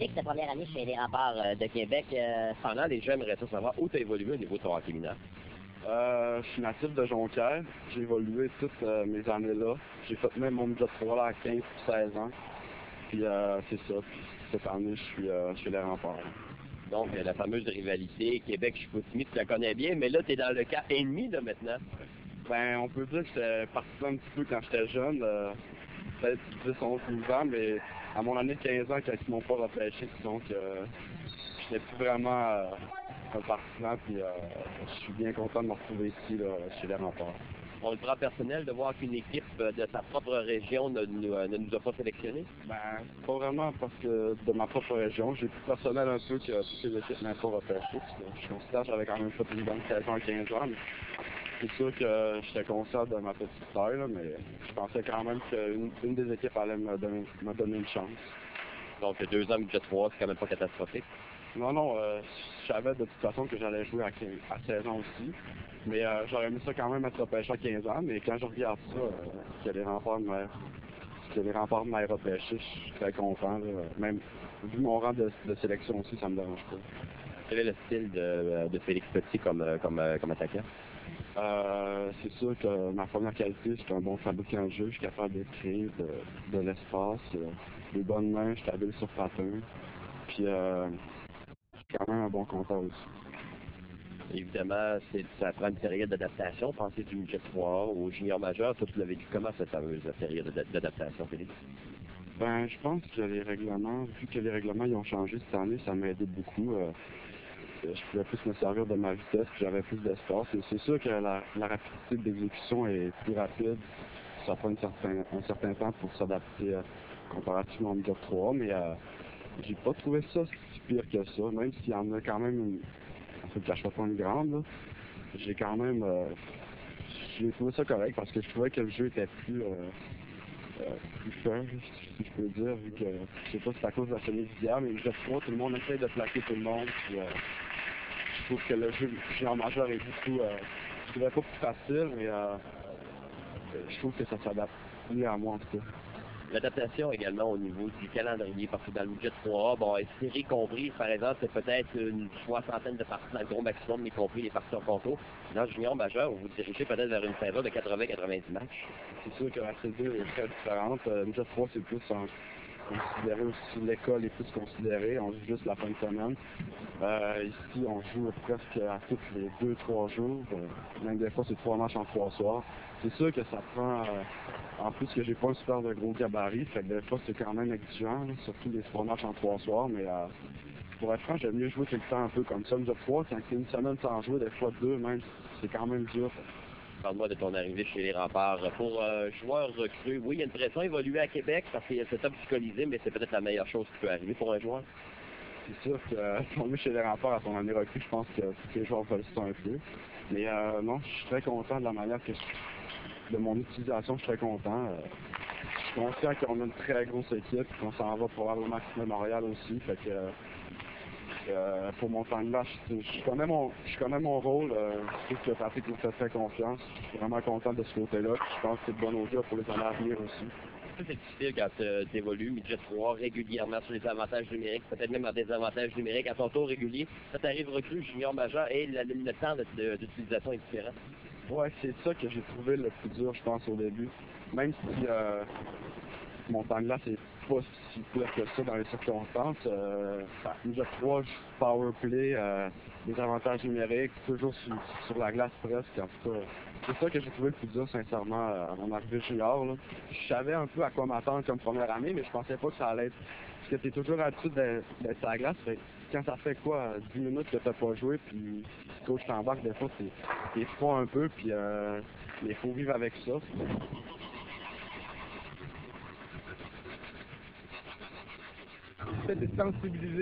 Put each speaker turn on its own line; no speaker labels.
Félix, ta première année chez les Remparts de Québec.
Cependant, les gens aimeraient savoir où tu as évolué au niveau de ton hockey mineur.
Je suis natif de Jonquière. J'ai évolué toutes mes années là. J'ai fait même mon midget 3 là à 15 ou 16 ans. Puis c'est ça. Puis cette année, je suis chez les Remparts.
Donc, la fameuse rivalité Québec-Chicoutimi, tu la connais bien, mais là, tu es dans le cas ennemi là, maintenant.
Ben, on peut dire que j'étais parti là un petit peu quand j'étais jeune. Peut-être 10, 11, 12 ans, mais à mon année de 15 ans, quand ils m'ont pas repêché, donc je n'étais plus vraiment un partisan, puis je suis bien content de me retrouver ici, là, chez les Remparts.
On le prend personnel de voir qu'une équipe de sa propre région ne nous a pas sélectionnés?
Ben, pas vraiment parce que de ma propre région. J'ai plus personnel un peu que toutes les équipes m'ont pas repêché. Je considère que j'avais quand même fait une bonne saison à 15 ans, mais c'est sûr que j'étais conscient de ma petite taille, là, mais je pensais quand même qu'une des équipes allait me donner une chance.
Donc, 2 ans, budget 3, c'est quand même pas catastrophique.
Non, je savais de toute façon que j'allais jouer à 16 ans aussi. Mais j'aurais aimé ça quand même être repêché à 15 ans. Mais quand je regarde ça, que les Remparts m'aient repêché, je suis très content. Là. Même vu mon rang de sélection aussi, ça me dérange pas.
Quel est le style de Félix Petit comme attaquant?
C'est sûr que ma première qualité, je suis un bon fabricant de jeu. Je suis capable de créer de l'espace, des bonnes mains, je suis habile sur patin. Puis je suis quand même un bon compteur aussi.
Évidemment, ça prend une période d'adaptation. Pensez du midget 3 au junior majeur. Toi, tu l'as vécu comment cette fameuse période d'adaptation, Félix?
Ben, je pense que les règlements, vu que les règlements ils ont changé cette année, ça m'a aidé beaucoup. Je pouvais plus me servir de ma vitesse, puis j'avais plus d'espace. Et c'est sûr que la rapidité d'exécution est plus rapide. Ça prend un certain temps pour s'adapter comparativement au midget 3, mais j'ai pas trouvé ça si pire que ça, même s'il y en a quand même en fait, je pas une grande, là. J'ai quand même j'ai trouvé ça correct parce que je trouvais que le jeu était plus fun, si je peux dire, vu que je sais pas si c'est à cause de la semaine d'hier, mais je crois tout le monde essaie de plaquer tout le monde. Puis, je trouve que le jeu junior majeur est beaucoup je trouvais pas plus facile, mais je trouve que ça s'adapte mieux à moi en tout cas.
L'adaptation également au niveau du calendrier, parce que dans le budget 3A, bon, série compris, par exemple, c'est peut-être une 60aine de parties dans le gros maximum, y compris les parties en concours. Dans le junior majeur, vous vous dirigez peut-être vers une saison de 80-90 matchs.
C'est sûr que la C2 est très différente. Le budget 3, c'est plus considéré aussi, l'école est plus considérée, on joue juste la fin de semaine. Ici, on joue presque à tous les 2-3 jours, même des fois c'est 3 matchs en 3 soirs. C'est sûr que ça prend, en plus que j'ai pas un super de gros gabarit, fait que des fois c'est quand même exigeant, là, surtout les 3 matchs en 3 soirs, mais pour être franc, j'aime mieux jouer tout le temps un peu comme ça. Le 3, quand c'est une semaine sans jouer, des fois 2 même, c'est quand même dur.
Parle-moi de ton arrivée chez les Remparts. Pour joueur recru, oui, il y a une pression évoluée à Québec parce qu'il y a ce top du Colisée, mais c'est peut-être la meilleure chose qui peut arriver pour un joueur.
C'est sûr que tomber chez les Remparts à son année recrue, je pense que tous les joueurs veulent ça un peu. Mais non, je suis très content de la manière de mon utilisation, je suis très content. Je suis conscient qu'on a une très grosse équipe, qu'on s'en va probablement à Montréal aussi. Fait que pour mon temps de là, je connais mon rôle. Je trouve que Patrick nous fait très confiance. Je suis vraiment content de ce côté-là. Je pense que c'est de bon augure pour les années à venir aussi.
C'est difficile quand tu évolues midget 3 régulièrement sur les avantages numériques, peut-être même en désavantages numériques à ton tour régulier. Ça t'arrive recrue, junior majeur et le temps d'utilisation est différent.
Ouais, c'est ça que j'ai trouvé le plus dur, je pense, au début. Même si mon temps de glace est pas si pire que ça dans les circonstances. Midget 3, power play, des avantages numériques, toujours sur la glace presque. En tout cas, c'est ça que j'ai trouvé le plus dur, sincèrement, à mon arrivée junior. Là. Je savais un peu à quoi m'attendre comme première année, mais je pensais pas que ça allait être... Parce que t'es toujours habitué d'être sur la glace. Fait, quand ça fait quoi, 10 minutes que t'as pas joué, puis le coach t'embarque, des fois, t'es froid un peu, puis il faut vivre avec ça.
Fait de sensibiliser